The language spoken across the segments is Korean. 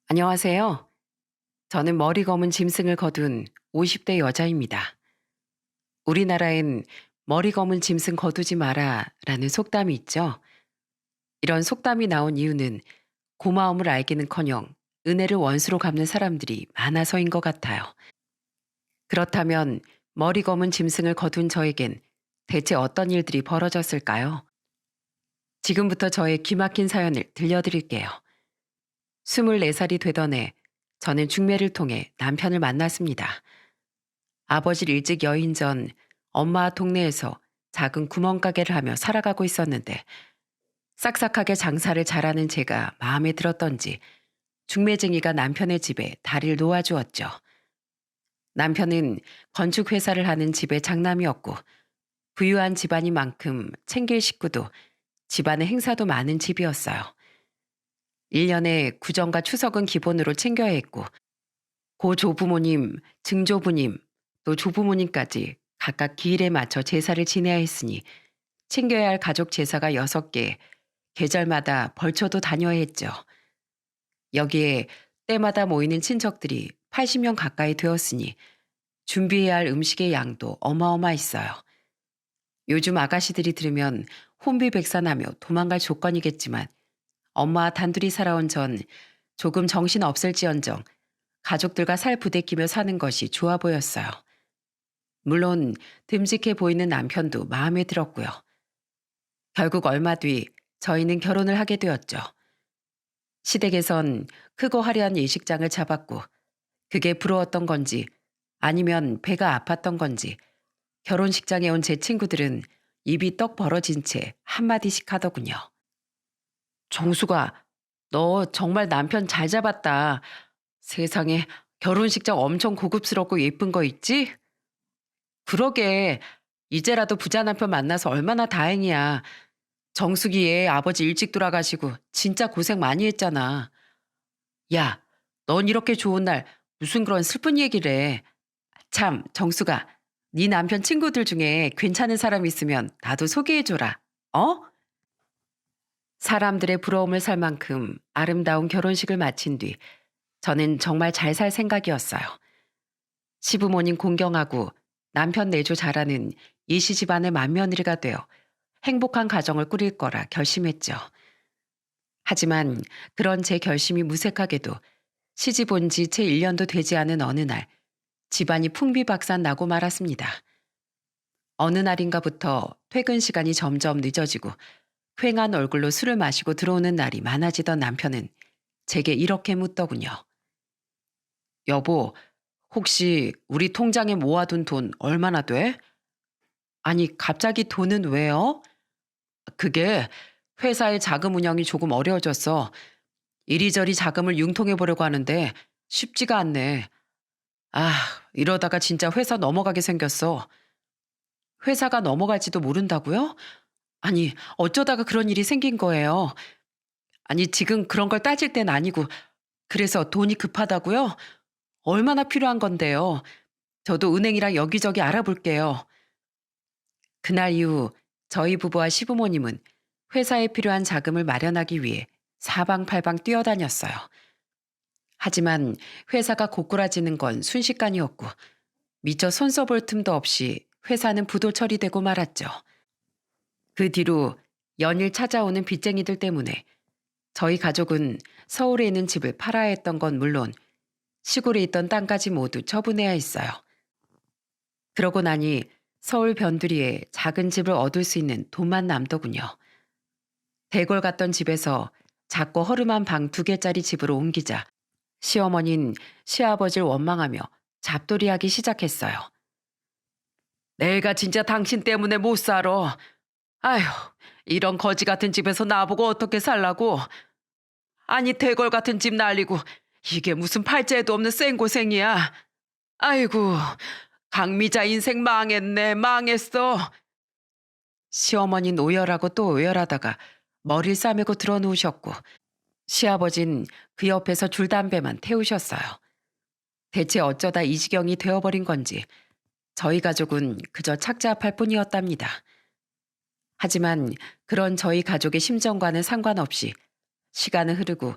안녕하세요. 저는 머리 검은 짐승을 거둔 50대 여자입니다. 우리나라엔 머리 검은 짐승 거두지 마라 라는 속담이 있죠. 이런 속담이 나온 이유는 고마움을 알기는커녕 은혜를 원수로 갚는 사람들이 많아서인 것 같아요. 그렇다면 머리 검은 짐승을 거둔 저에겐 대체 어떤 일들이 벌어졌을까요? 지금부터 저의 기막힌 사연을 들려드릴게요. 24살이 되던 해 저는 중매를 통해 남편을 만났습니다. 아버지를 일찍 여인 전 엄마 동네에서 작은 구멍가게를 하며 살아가고 있었는데 싹싹하게 장사를 잘하는 제가 마음에 들었던지 중매쟁이가 남편의 집에 다리를 놓아주었죠. 남편은 건축회사를 하는 집의 장남이었고 부유한 집안인 만큼 챙길 식구도 집안의 행사도 많은 집이었어요. 1년에 구정과 추석은 기본으로 챙겨야 했고 고 조부모님, 증조부님, 또 조부모님까지 각각 기일에 맞춰 제사를 지내야 했으니 챙겨야 할 가족 제사가 6개, 계절마다 벌초도 다녀야 했죠. 여기에 때마다 모이는 친척들이 80명 가까이 되었으니 준비해야 할 음식의 양도 어마어마했어요. 요즘 아가씨들이 들으면 혼비백산하며 도망갈 조건이겠지만 엄마와 단둘이 살아온 전 조금 정신 없을지언정 가족들과 살 부대끼며 사는 것이 좋아 보였어요. 물론 듬직해 보이는 남편도 마음에 들었고요. 결국 얼마 뒤 저희는 결혼을 하게 되었죠. 시댁에선 크고 화려한 예식장을 잡았고 그게 부러웠던 건지 아니면 배가 아팠던 건지 결혼식장에 온 제 친구들은 입이 떡 벌어진 채 한마디씩 하더군요. 정수가, 너 정말 남편 잘 잡았다. 세상에 결혼식장 엄청 고급스럽고 예쁜 거 있지? 그러게. 이제라도 부자 남편 만나서 얼마나 다행이야. 정수기 애 아버지 일찍 돌아가시고 진짜 고생 많이 했잖아. 야, 넌 이렇게 좋은 날 무슨 그런 슬픈 얘기를 해. 참, 정수가, 네 남편 친구들 중에 괜찮은 사람 있으면 나도 소개해줘라. 어? 사람들의 부러움을 살 만큼 아름다운 결혼식을 마친 뒤 저는 정말 잘 살 생각이었어요. 시부모님 공경하고 남편 내조 잘하는 이시 집안의 맏며느리가 되어 행복한 가정을 꾸릴 거라 결심했죠. 하지만 그런 제 결심이 무색하게도 시집 온 지 채 1년도 되지 않은 어느 날 집안이 풍비박산 나고 말았습니다. 어느 날인가부터 퇴근 시간이 점점 늦어지고 휑한 얼굴로 술을 마시고 들어오는 날이 많아지던 남편은 제게 이렇게 묻더군요. 여보, 혹시 우리 통장에 모아둔 돈 얼마나 돼? 아니, 갑자기 돈은 왜요? 그게 회사의 자금 운영이 조금 어려워져서 이리저리 자금을 융통해 보려고 하는데 쉽지가 않네. 아, 이러다가 진짜 회사 넘어가게 생겼어. 회사가 넘어갈지도 모른다고요? 아니, 어쩌다가 그런 일이 생긴 거예요? 아니, 지금 그런 걸 따질 땐 아니고, 그래서 돈이 급하다고요? 얼마나 필요한 건데요? 저도 은행이랑 여기저기 알아볼게요. 그날 이후 저희 부부와 시부모님은 회사에 필요한 자금을 마련하기 위해 사방팔방 뛰어다녔어요. 하지만 회사가 고꾸라지는 건 순식간이었고 미처 손 써볼 틈도 없이 회사는 부도 처리되고 말았죠. 그 뒤로 연일 찾아오는 빚쟁이들 때문에 저희 가족은 서울에 있는 집을 팔아야 했던 건 물론 시골에 있던 땅까지 모두 처분해야 했어요. 그러고 나니 서울 변두리에 작은 집을 얻을 수 있는 돈만 남더군요. 대궐 갔던 집에서 작고 허름한 방 2개짜리 집으로 옮기자 시어머니는 시아버지를 원망하며 잡돌이하기 시작했어요. 내가 진짜 당신 때문에 못 살아. 아휴, 이런 거지 같은 집에서 나보고 어떻게 살라고. 아니, 대궐 같은 집 날리고 이게 무슨 팔자에도 없는 생고생이야. 아이고, 강미자 인생 망했네, 망했어. 시어머니는 오열하고 또 오열하다가 머리를 싸매고 들어누우셨고 시아버진 그 옆에서 줄담배만 태우셨어요. 대체 어쩌다 이 지경이 되어버린 건지 저희 가족은 그저 착잡할 뿐이었답니다. 하지만 그런 저희 가족의 심정과는 상관없이 시간은 흐르고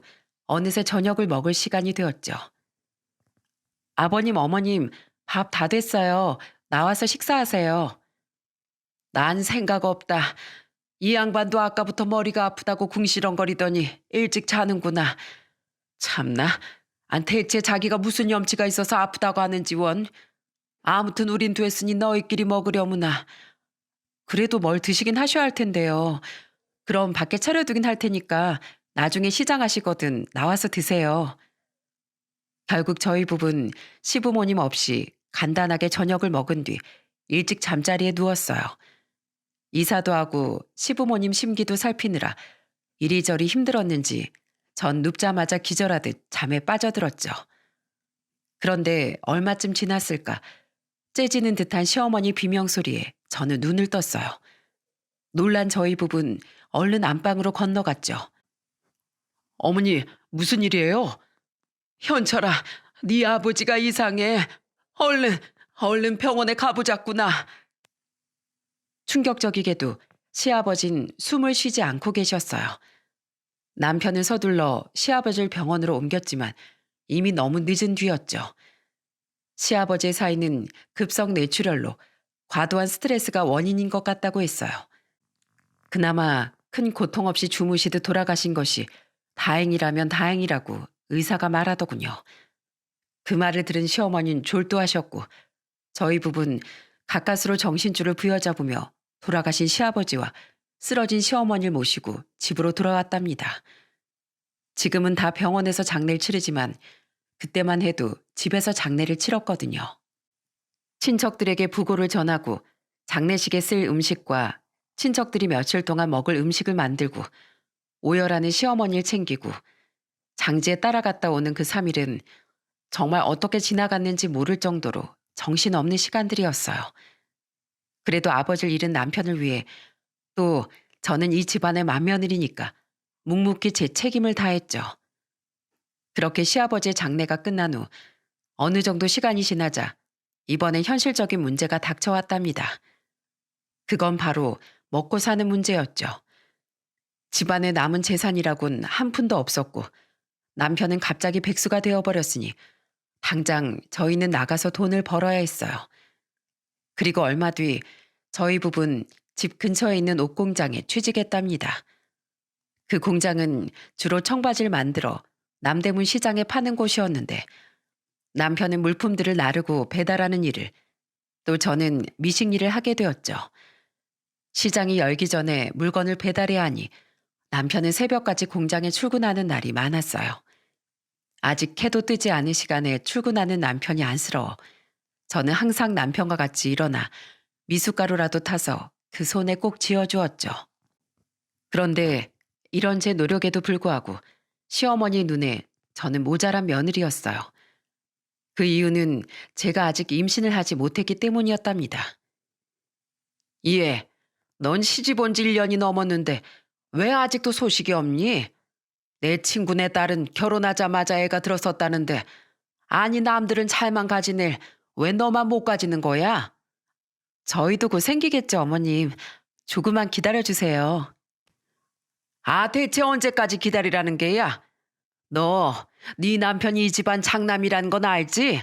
어느새 저녁을 먹을 시간이 되었죠. 아버님, 어머님, 밥 다 됐어요. 나와서 식사하세요. 난 생각 없다. 이 양반도 아까부터 머리가 아프다고 궁시렁거리더니 일찍 자는구나. 참나. 대체 자기가 무슨 염치가 있어서 아프다고 하는지 원. 아무튼 우린 됐으니 너희끼리 먹으려무나. 그래도 뭘 드시긴 하셔야 할 텐데요. 그럼 밖에 차려두긴 할 테니까 나중에 시장하시거든 나와서 드세요. 결국 저희 부부는 시부모님 없이 간단하게 저녁을 먹은 뒤 일찍 잠자리에 누웠어요. 이사도 하고 시부모님 심기도 살피느라 이리저리 힘들었는지 전 눕자마자 기절하듯 잠에 빠져들었죠. 그런데 얼마쯤 지났을까 째지는 듯한 시어머니 비명소리에 저는 눈을 떴어요. 놀란 저희 부부는 얼른 안방으로 건너갔죠. 어머니, 무슨 일이에요? 현철아, 네 아버지가 이상해. 얼른, 얼른 병원에 가보자꾸나. 충격적이게도 시아버진 숨을 쉬지 않고 계셨어요. 남편은 서둘러 시아버지를 병원으로 옮겼지만 이미 너무 늦은 뒤였죠. 시아버지의 사인은 급성 뇌출혈로 과도한 스트레스가 원인인 것 같다고 했어요. 그나마 큰 고통 없이 주무시듯 돌아가신 것이 다행이라면 다행이라고 의사가 말하더군요. 그 말을 들은 시어머니는 졸도하셨고 저희 부부는 가까스로 정신줄을 부여잡으며 돌아가신 시아버지와 쓰러진 시어머니를 모시고 집으로 돌아왔답니다. 지금은 다 병원에서 장례를 치르지만 그때만 해도 집에서 장례를 치렀거든요. 친척들에게 부고를 전하고 장례식에 쓸 음식과 친척들이 며칠 동안 먹을 음식을 만들고 오열하는 시어머니를 챙기고 장지에 따라갔다 오는 그 3일은 정말 어떻게 지나갔는지 모를 정도로 정신없는 시간들이었어요. 그래도 아버지를 잃은 남편을 위해 또 저는 이 집안의 맏며느리니까 묵묵히 제 책임을 다했죠. 그렇게 시아버지의 장례가 끝난 후 어느 정도 시간이 지나자 이번엔 현실적인 문제가 닥쳐왔답니다. 그건 바로 먹고 사는 문제였죠. 집안에 남은 재산이라곤 한 푼도 없었고 남편은 갑자기 백수가 되어버렸으니 당장 저희는 나가서 돈을 벌어야 했어요. 그리고 얼마 뒤 저희 부부는 집 근처에 있는 옷공장에 취직했답니다. 그 공장은 주로 청바지를 만들어 남대문 시장에 파는 곳이었는데 남편은 물품들을 나르고 배달하는 일을 또 저는 미식 일을 하게 되었죠. 시장이 열기 전에 물건을 배달해야 하니 남편은 새벽까지 공장에 출근하는 날이 많았어요. 아직 해도 뜨지 않은 시간에 출근하는 남편이 안쓰러워 저는 항상 남편과 같이 일어나 미숫가루라도 타서 그 손에 꼭 쥐어주었죠. 그런데 이런 제 노력에도 불구하고 시어머니 눈에 저는 모자란 며느리였어요. 그 이유는 제가 아직 임신을 하지 못했기 때문이었답니다. 이해, 넌 시집 온 지 1년이 넘었는데 왜 아직도 소식이 없니? 내 친구네 딸은 결혼하자마자 애가 들었었다는데 아니 남들은 잘만 가지네 왜 너만 못 가지는 거야? 저희도 곧 생기겠죠 어머님. 조금만 기다려주세요. 아 대체 언제까지 기다리라는 게야? 너, 네 남편이 이 집안 장남이란 건 알지?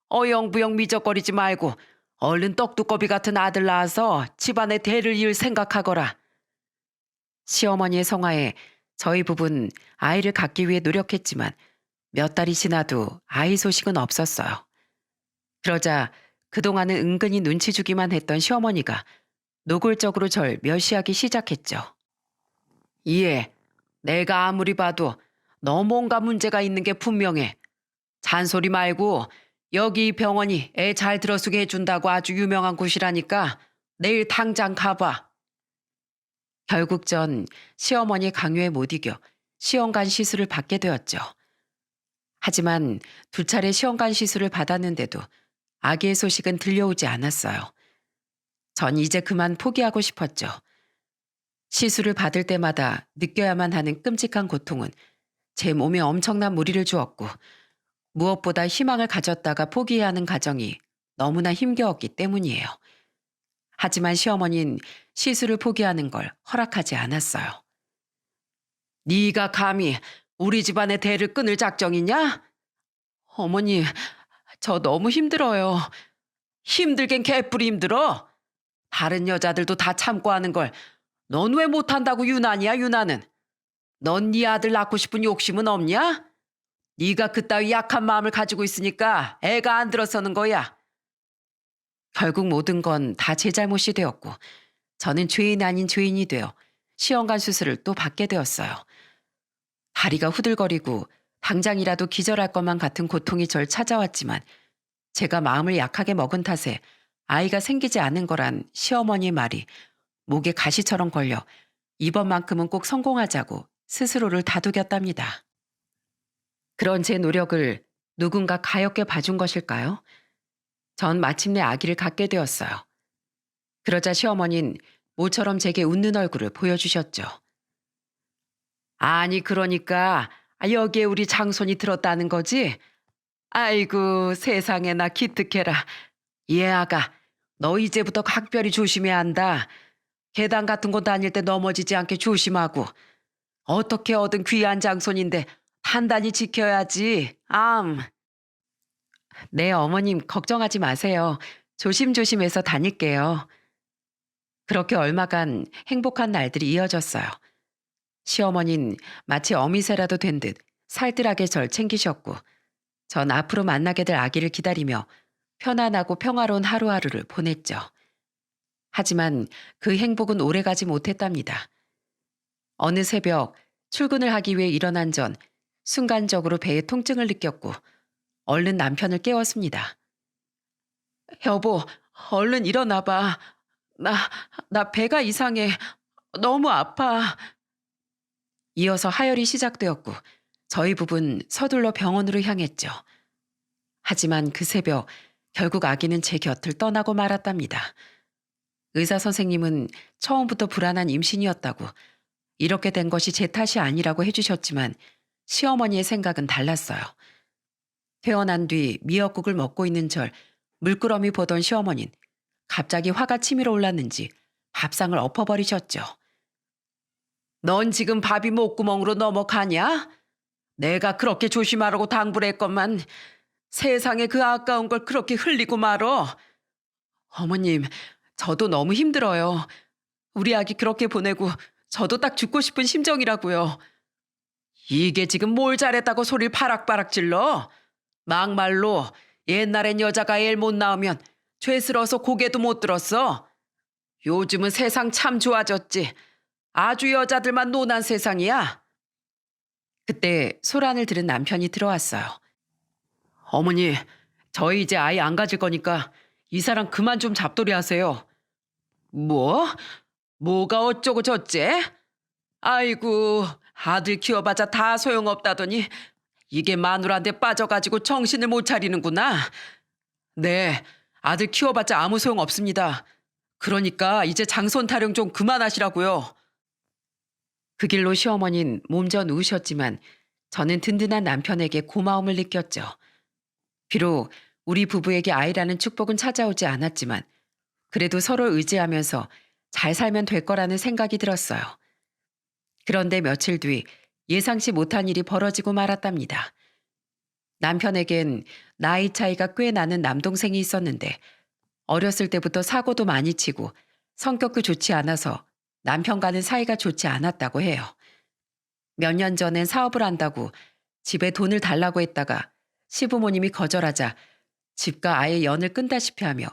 어영부영 미적거리지 말고 얼른 떡두꺼비 같은 아들 낳아서 집안의 대를 이을 생각하거라. 시어머니의 성화에 저희 부부는 아이를 갖기 위해 노력했지만 몇 달이 지나도 아이 소식은 없었어요. 그러자 그동안은 은근히 눈치 주기만 했던 시어머니가 노골적으로 절 멸시하기 시작했죠. 이해, 내가 아무리 봐도 너 뭔가 문제가 있는 게 분명해. 잔소리 말고 여기 이 병원이 애 잘 들어쓰게 해준다고 아주 유명한 곳이라니까 내일 당장 가봐. 결국 전 시어머니의 강요에 못 이겨 시험관 시술을 받게 되었죠. 하지만 2차례 시험관 시술을 받았는데도 아기의 소식은 들려오지 않았어요. 전 이제 그만 포기하고 싶었죠. 시술을 받을 때마다 느껴야만 하는 끔찍한 고통은 제 몸에 엄청난 무리를 주었고 무엇보다 희망을 가졌다가 포기해야 하는 과정이 너무나 힘겨웠기 때문이에요. 하지만 시어머니는 시술을 포기하는 걸 허락하지 않았어요. 네가 감히 우리 집안의 대를 끊을 작정이냐? 어머니, 저 너무 힘들어요. 힘들긴 개뿔이 힘들어. 다른 여자들도 다 참고 하는 걸 넌 왜 못한다고 유난이야, 유난은. 넌 네 아들 낳고 싶은 욕심은 없냐? 네가 그따위 약한 마음을 가지고 있으니까 애가 안 들어서는 거야. 결국 모든 건 다 제 잘못이 되었고 저는 죄인 아닌 죄인이 되어 시험관 수술을 또 받게 되었어요. 다리가 후들거리고 당장이라도 기절할 것만 같은 고통이 절 찾아왔지만 제가 마음을 약하게 먹은 탓에 아이가 생기지 않은 거란 시어머니의 말이 목에 가시처럼 걸려 이번만큼은 꼭 성공하자고 스스로를 다독였답니다. 그런 제 노력을 누군가 가엾게 봐준 것일까요? 전 마침내 아기를 갖게 되었어요. 그러자 시어머니는 모처럼 제게 웃는 얼굴을 보여주셨죠. 아니 그러니까 여기에 우리 장손이 들었다는 거지? 아이고 세상에나 기특해라. 얘 아가 너 이제부터 각별히 조심해야 한다. 계단 같은 곳 다닐 때 넘어지지 않게 조심하고 어떻게 얻은 귀한 장손인데 단단히 지켜야지. 네 어머님 걱정하지 마세요. 조심조심해서 다닐게요. 그렇게 얼마간 행복한 날들이 이어졌어요. 시어머니는 마치 어미새라도 된 듯 살뜰하게 절 챙기셨고 전 앞으로 만나게 될 아기를 기다리며 편안하고 평화로운 하루하루를 보냈죠. 하지만 그 행복은 오래가지 못했답니다. 어느 새벽 출근을 하기 위해 일어난 전 순간적으로 배에 통증을 느꼈고 얼른 남편을 깨웠습니다. 여보, 얼른 일어나봐. 나, 나 배가 이상해. 너무 아파. 이어서 하혈이 시작되었고 저희 부부는 서둘러 병원으로 향했죠. 하지만 그 새벽 결국 아기는 제 곁을 떠나고 말았답니다. 의사 선생님은 처음부터 불안한 임신이었다고 이렇게 된 것이 제 탓이 아니라고 해주셨지만 시어머니의 생각은 달랐어요. 태어난 뒤 미역국을 먹고 있는 절 물끄러미 보던 시어머니는 갑자기 화가 치밀어 올랐는지 밥상을 엎어버리셨죠. 넌 지금 밥이 목구멍으로 넘어가냐? 내가 그렇게 조심하라고 당부를 했건만 세상에 그 아까운 걸 그렇게 흘리고 말어. 어머님, 저도 너무 힘들어요. 우리 아기 그렇게 보내고 저도 딱 죽고 싶은 심정이라고요. 이게 지금 뭘 잘했다고 소리를 바락바락 질러? 막말로 옛날엔 여자가 애 못 낳으면 죄스러워서 고개도 못 들었어. 요즘은 세상 참 좋아졌지. 아주 여자들만 노난 세상이야. 그때 소란을 들은 남편이 들어왔어요. 어머니, 저희 이제 아이 안 가질 거니까 이 사람 그만 좀 잡돌이 하세요. 뭐? 뭐가 어쩌고 저째? 아이고, 아들 키워봤자 다 소용없다더니 이게 마누라한테 빠져가지고 정신을 못 차리는구나. 네, 아들 키워봤자 아무 소용 없습니다. 그러니까 이제 장손 타령 좀 그만하시라고요. 그 길로 시어머니는 몸져 누우셨지만 저는 든든한 남편에게 고마움을 느꼈죠. 비록 우리 부부에게 아이라는 축복은 찾아오지 않았지만 그래도 서로 의지하면서 잘 살면 될 거라는 생각이 들었어요. 그런데 며칠 뒤 예상치 못한 일이 벌어지고 말았답니다. 남편에겐 나이 차이가 꽤 나는 남동생이 있었는데 어렸을 때부터 사고도 많이 치고 성격도 좋지 않아서 남편과는 사이가 좋지 않았다고 해요. 몇 년 전엔 사업을 한다고 집에 돈을 달라고 했다가 시부모님이 거절하자 집과 아예 연을 끈다시피 하며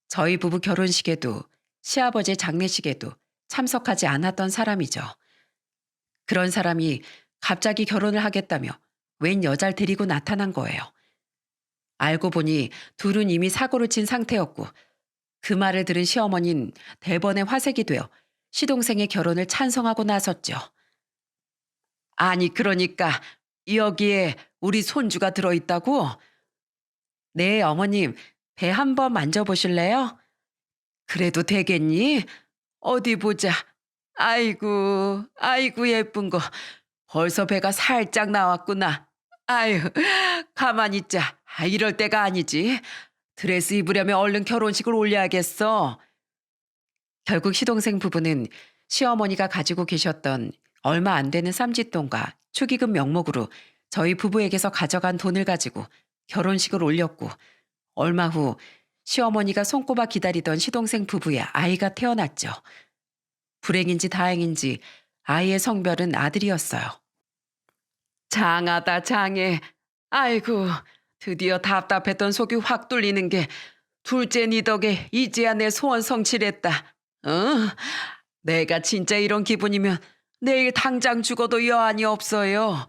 저희 부부 결혼식에도 시아버지의 장례식에도 참석하지 않았던 사람이죠. 그런 사람이 갑자기 결혼을 하겠다며 웬 여자를 데리고 나타난 거예요. 알고 보니 둘은 이미 사고를 친 상태였고 그 말을 들은 시어머니는 대번에 화색이 되어 시동생의 결혼을 찬성하고 나섰죠. 아니 그러니까 여기에 우리 손주가 들어있다고? 네 어머님 배 한번 만져보실래요? 그래도 되겠니? 어디 보자. 아이고 아이고 예쁜 거 벌써 배가 살짝 나왔구나. 아유 가만히 있자. 이럴 때가 아니지. 드레스 입으려면 얼른 결혼식을 올려야겠어. 결국 시동생 부부는 시어머니가 가지고 계셨던 얼마 안 되는 쌈짓돈과 축의금 명목으로 저희 부부에게서 가져간 돈을 가지고 결혼식을 올렸고 얼마 후 시어머니가 손꼽아 기다리던 시동생 부부의 아이가 태어났죠. 불행인지 다행인지 아이의 성별은 아들이었어요. 장하다 장해. 아이고 드디어 답답했던 속이 확 뚫리는 게 둘째 니 덕에 이제야 내 소원 성취했다. 어? 내가 진짜 이런 기분이면 내일 당장 죽어도 여한이 없어요.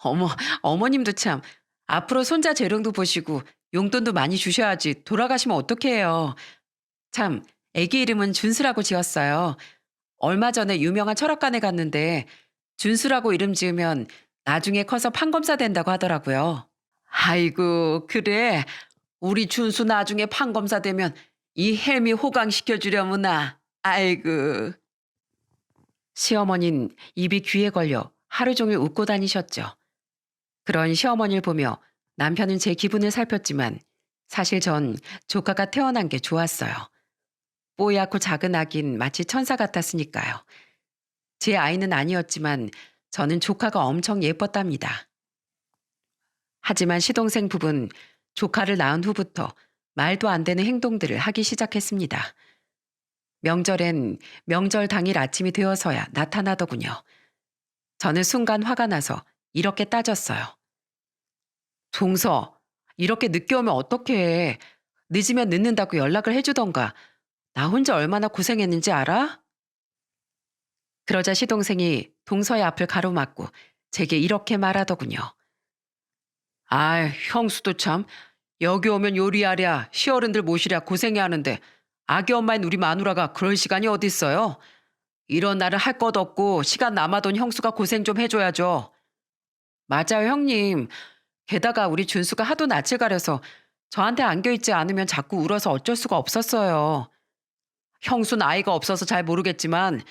어머, 어머님도 참 앞으로 손자 재롱도 보시고 용돈도 많이 주셔야지 돌아가시면 어떡해요. 참 애기 이름은 준수라고 지었어요. 얼마 전에 유명한 철학관에 갔는데 준수라고 이름 지으면 나중에 커서 판검사 된다고 하더라고요. 아이고 그래. 우리 준수 나중에 판검사 되면 이 헬미 호강시켜 주려무나. 아이고. 시어머니는 입이 귀에 걸려 하루 종일 웃고 다니셨죠. 그런 시어머니를 보며 남편은 제 기분을 살폈지만 사실 전 조카가 태어난 게 좋았어요. 뽀얗고 작은 아긴 마치 천사 같았으니까요. 제 아이는 아니었지만 저는 조카가 엄청 예뻤답니다. 하지만 시동생 부부는 조카를 낳은 후부터 말도 안 되는 행동들을 하기 시작했습니다. 명절엔 명절 당일 아침이 되어서야 나타나더군요. 저는 순간 화가 나서 이렇게 따졌어요. 동서, 이렇게 늦게 오면 어떡해. 늦으면 늦는다고 연락을 해주던가. 나 혼자 얼마나 고생했는지 알아? 그러자 시동생이 동서의 앞을 가로막고 제게 이렇게 말하더군요. 아, 형수도 참. 여기 오면 요리하랴, 시어른들 모시랴 고생해 하는데 아기 엄마인 우리 마누라가 그럴 시간이 어딨어요? 이런 날은 할 것 없고 시간 남아돈 형수가 고생 좀 해줘야죠. 맞아요, 형님. 게다가 우리 준수가 하도 낯을 가려서 저한테 안겨있지 않으면 자꾸 울어서 어쩔 수가 없었어요. 형수는 아이가 없어서 잘 모르겠지만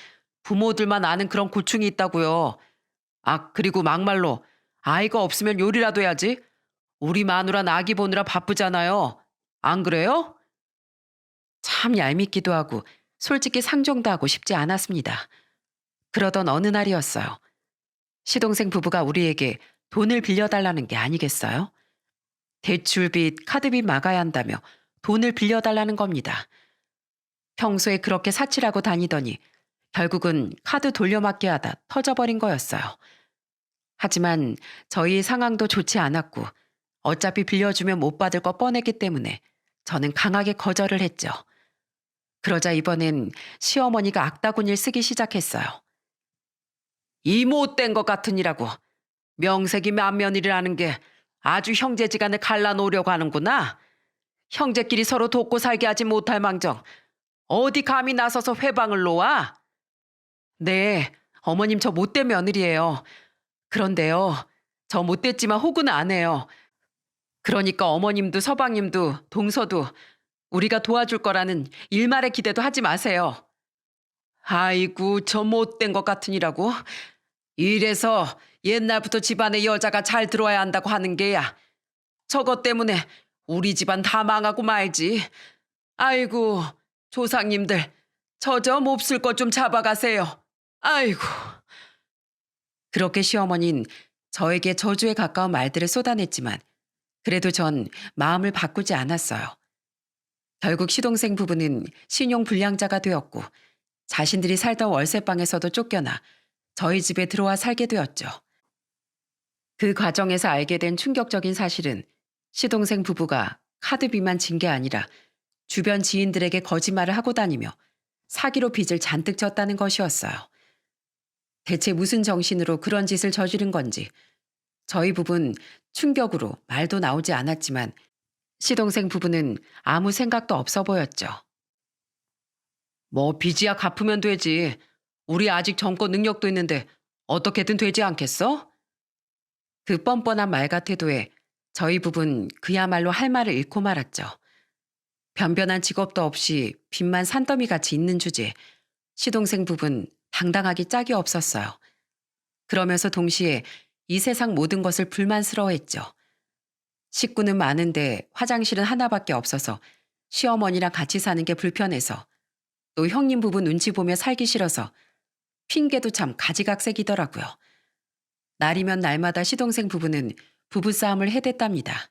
부모들만 아는 그런 고충이 있다고요. 아, 그리고 막말로 아이가 없으면 요리라도 해야지. 우리 마누라 아기 보느라 바쁘잖아요. 안 그래요? 참 얄밉기도 하고 솔직히 상종도 하고 싶지 않았습니다. 그러던 어느 날이었어요. 시동생 부부가 우리에게 돈을 빌려달라는 게 아니겠어요? 대출빚, 카드빚 막아야 한다며 돈을 빌려달라는 겁니다. 평소에 그렇게 사치라고 다니더니 결국은 카드 돌려막기 하다 터져버린 거였어요. 하지만 저희 상황도 좋지 않았고 어차피 빌려주면 못 받을 거 뻔했기 때문에 저는 강하게 거절을 했죠. 그러자 이번엔 시어머니가 악다구니를 쓰기 시작했어요. 이 못된 것 같으니라고. 명색이 만면이라는 게 아주 형제지간을 갈라놓으려고 하는구나. 형제끼리 서로 돕고 살게 하지 못할 망정 어디 감히 나서서 회방을 놓아? 네, 어머님 저 못된 며느리예요. 그런데요, 저 못됐지만 호구는 안 해요. 그러니까 어머님도 서방님도 동서도 우리가 도와줄 거라는 일말의 기대도 하지 마세요. 아이고 저 못된 것 같으니라고. 이래서 옛날부터 집안에 여자가 잘 들어와야 한다고 하는 게야. 저것 때문에 우리 집안 다 망하고 말지. 아이고 조상님들 저 좀 몹쓸 것 좀 잡아가세요. 아이고. 그렇게 시어머니는 저에게 저주에 가까운 말들을 쏟아냈지만 그래도 전 마음을 바꾸지 않았어요. 결국 시동생 부부는 신용불량자가 되었고 자신들이 살던 월세방에서도 쫓겨나 저희 집에 들어와 살게 되었죠. 그 과정에서 알게 된 충격적인 사실은 시동생 부부가 카드비만 진 게 아니라 주변 지인들에게 거짓말을 하고 다니며 사기로 빚을 잔뜩 졌다는 것이었어요. 대체 무슨 정신으로 그런 짓을 저지른 건지 저희 부부는 충격으로 말도 나오지 않았지만 시동생 부부는 아무 생각도 없어 보였죠. 뭐 빚이야 갚으면 되지. 우리 아직 젊고 능력도 있는데 어떻게든 되지 않겠어? 그 뻔뻔한 말과 태도에 저희 부부는 그야말로 할 말을 잃고 말았죠. 변변한 직업도 없이 빚만 산더미같이 있는 주제에 시동생 부부는 당당하기 짝이 없었어요. 그러면서 동시에 이 세상 모든 것을 불만스러워했죠. 식구는 많은데 화장실은 하나밖에 없어서 시어머니랑 같이 사는 게 불편해서 또 형님 부부 눈치 보며 살기 싫어서 핑계도 참 가지각색이더라고요. 날이면 날마다 시동생 부부는 부부싸움을 해댔답니다.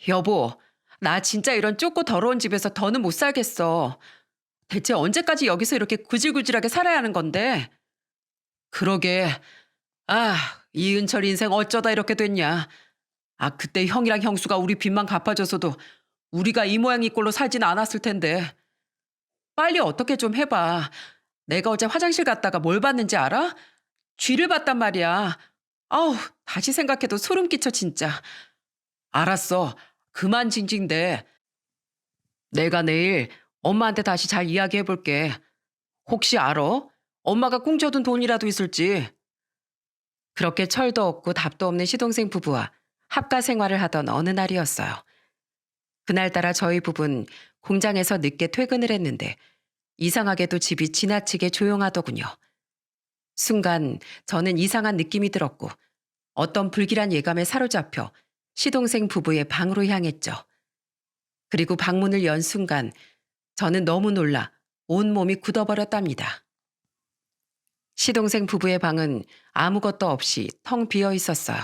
여보, 나 진짜 이런 좁고 더러운 집에서 더는 못 살겠어. 대체 언제까지 여기서 이렇게 구질구질하게 살아야 하는 건데? 그러게. 아, 이은철 인생 어쩌다 이렇게 됐냐. 아, 그때 형이랑 형수가 우리 빚만 갚아줘서도 우리가 이 모양 이 꼴로 살진 않았을 텐데. 빨리 어떻게 좀 해봐. 내가 어제 화장실 갔다가 뭘 봤는지 알아? 쥐를 봤단 말이야. 아우, 다시 생각해도 소름 끼쳐 진짜. 알았어. 그만 징징대. 내가 내일 엄마한테 다시 잘 이야기해 볼게. 혹시 알아? 엄마가 꽁쳐둔 돈이라도 있을지. 그렇게 철도 없고 답도 없는 시동생 부부와 합가 생활을 하던 어느 날이었어요. 그날따라 저희 부부는 공장에서 늦게 퇴근을 했는데 이상하게도 집이 지나치게 조용하더군요. 순간 저는 이상한 느낌이 들었고 어떤 불길한 예감에 사로잡혀 시동생 부부의 방으로 향했죠. 그리고 방문을 연 순간 저는 너무 놀라 온몸이 굳어버렸답니다. 시동생 부부의 방은 아무것도 없이 텅 비어 있었어요.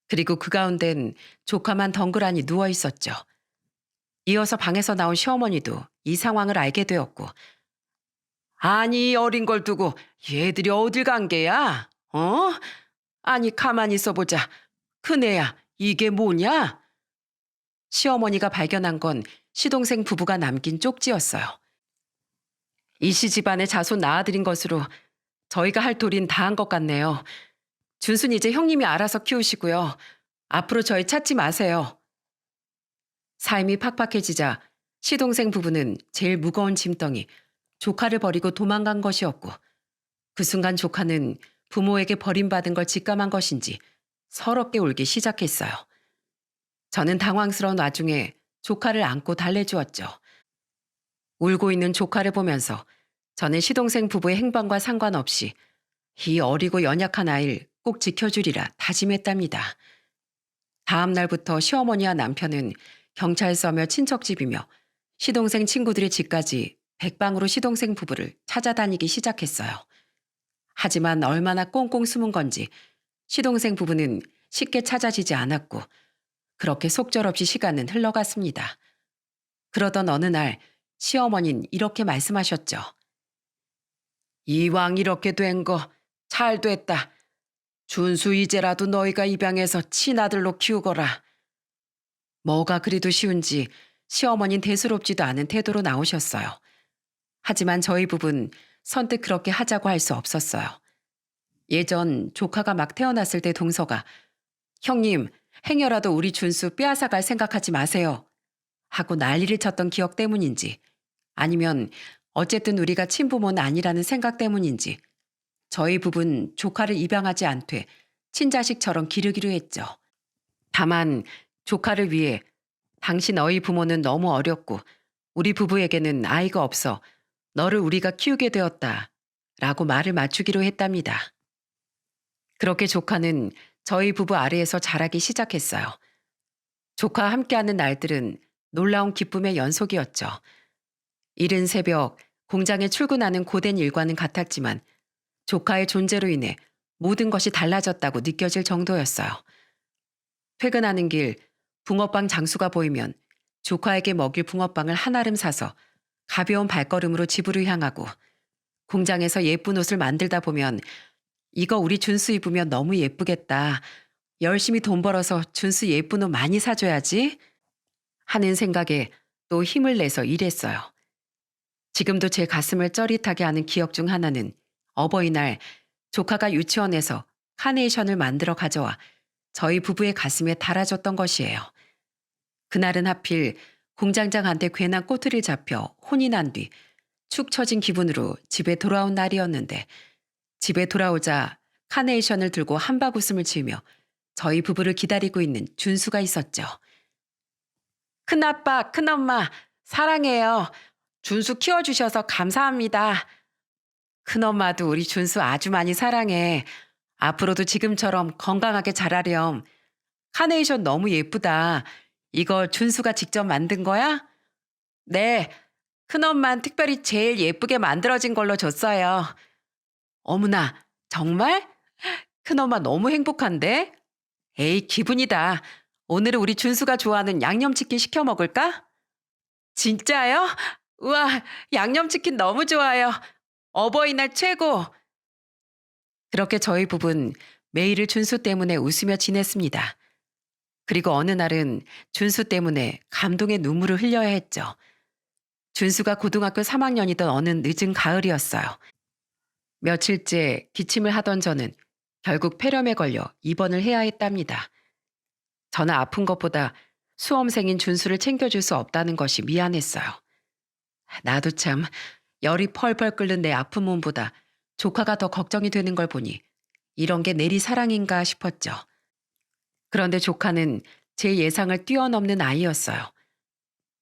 그리고 그 가운데는 조카만 덩그러니 누워 있었죠. 이어서 방에서 나온 시어머니도 이 상황을 알게 되었고, 아니, 어린 걸 두고 얘들이 어딜 간 게야? 어? 아니, 가만히 있어보자. 큰애야, 이게 뭐냐? 시어머니가 발견한 건 시동생 부부가 남긴 쪽지였어요. 이씨 집안의 자손 낳아드린 것으로 저희가 할 도리는 다 한 것 같네요. 준순이 이제 형님이 알아서 키우시고요. 앞으로 저희 찾지 마세요. 삶이 팍팍해지자 시동생 부부는 제일 무거운 짐덩이, 조카를 버리고 도망간 것이었고 그 순간 조카는 부모에게 버림받은 걸 직감한 것인지 서럽게 울기 시작했어요. 저는 당황스러운 와중에 조카를 안고 달래주었죠. 울고 있는 조카를 보면서 저는 시동생 부부의 행방과 상관없이 이 어리고 연약한 아이를 꼭 지켜주리라 다짐했답니다. 다음 날부터 시어머니와 남편은 경찰서며 친척집이며 시동생 친구들의 집까지 백방으로 시동생 부부를 찾아다니기 시작했어요. 하지만 얼마나 꽁꽁 숨은 건지 시동생 부부는 쉽게 찾아지지 않았고 그렇게 속절없이 시간은 흘러갔습니다. 그러던 어느 날 시어머니는 이렇게 말씀하셨죠. 이왕 이렇게 된 거 잘 됐다. 준수 이제라도 너희가 입양해서 친아들로 키우거라. 뭐가 그리도 쉬운지 시어머니는 대수롭지도 않은 태도로 나오셨어요. 하지만 저희 부부는 선뜻 그렇게 하자고 할 수 없었어요. 예전 조카가 막 태어났을 때 동서가 형님, 행여라도 우리 준수 빼앗아갈 생각하지 마세요. 하고 난리를 쳤던 기억 때문인지 아니면 어쨌든 우리가 친부모는 아니라는 생각 때문인지 저희 부부는 조카를 입양하지 않되 친자식처럼 기르기로 했죠. 다만 조카를 위해 당신 너희 부모는 너무 어렸고 우리 부부에게는 아이가 없어 너를 우리가 키우게 되었다 라고 말을 맞추기로 했답니다. 그렇게 조카는 저희 부부 아래에서 자라기 시작했어요. 조카와 함께하는 날들은 놀라운 기쁨의 연속이었죠. 이른 새벽 공장에 출근하는 고된 일과는 같았지만 조카의 존재로 인해 모든 것이 달라졌다고 느껴질 정도였어요. 퇴근하는 길 붕어빵 장수가 보이면 조카에게 먹일 붕어빵을 한 알음 사서 가벼운 발걸음으로 집으로 향하고 공장에서 예쁜 옷을 만들다 보면 이거 우리 준수 입으면 너무 예쁘겠다. 열심히 돈 벌어서 준수 예쁜 옷 많이 사줘야지 하는 생각에 또 힘을 내서 일했어요. 지금도 제 가슴을 쩌릿하게 하는 기억 중 하나는 어버이날 조카가 유치원에서 카네이션을 만들어 가져와 저희 부부의 가슴에 달아줬던 것이에요. 그날은 하필 공장장한테 괜한 꼬투리를 잡혀 혼이 난 뒤 축 처진 기분으로 집에 돌아온 날이었는데 집에 돌아오자 카네이션을 들고 한박 웃음을 지으며 저희 부부를 기다리고 있는 준수가 있었죠. 큰아빠, 큰엄마, 사랑해요. 준수 키워주셔서 감사합니다. 큰엄마도 우리 준수 아주 많이 사랑해. 앞으로도 지금처럼 건강하게 자라렴. 카네이션 너무 예쁘다. 이거 준수가 직접 만든 거야? 네. 큰엄만 특별히 제일 예쁘게 만들어진 걸로 줬어요. 어머나, 정말? 큰엄마 너무 행복한데? 에이, 기분이다. 오늘은 우리 준수가 좋아하는 양념치킨 시켜 먹을까? 진짜요? 우와, 양념치킨 너무 좋아요. 어버이날 최고. 그렇게 저희 부부는 매일을 준수 때문에 웃으며 지냈습니다. 그리고 어느 날은 준수 때문에 감동의 눈물을 흘려야 했죠. 준수가 고등학교 3학년이던 어느 늦은 가을이었어요. 며칠째 기침을 하던 저는 결국 폐렴에 걸려 입원을 해야 했답니다. 저는 아픈 것보다 수험생인 준수를 챙겨줄 수 없다는 것이 미안했어요. 나도 참 열이 펄펄 끓는 내 아픈 몸보다 조카가 더 걱정이 되는 걸 보니 이런 게 내리 사랑인가 싶었죠. 그런데 조카는 제 예상을 뛰어넘는 아이였어요.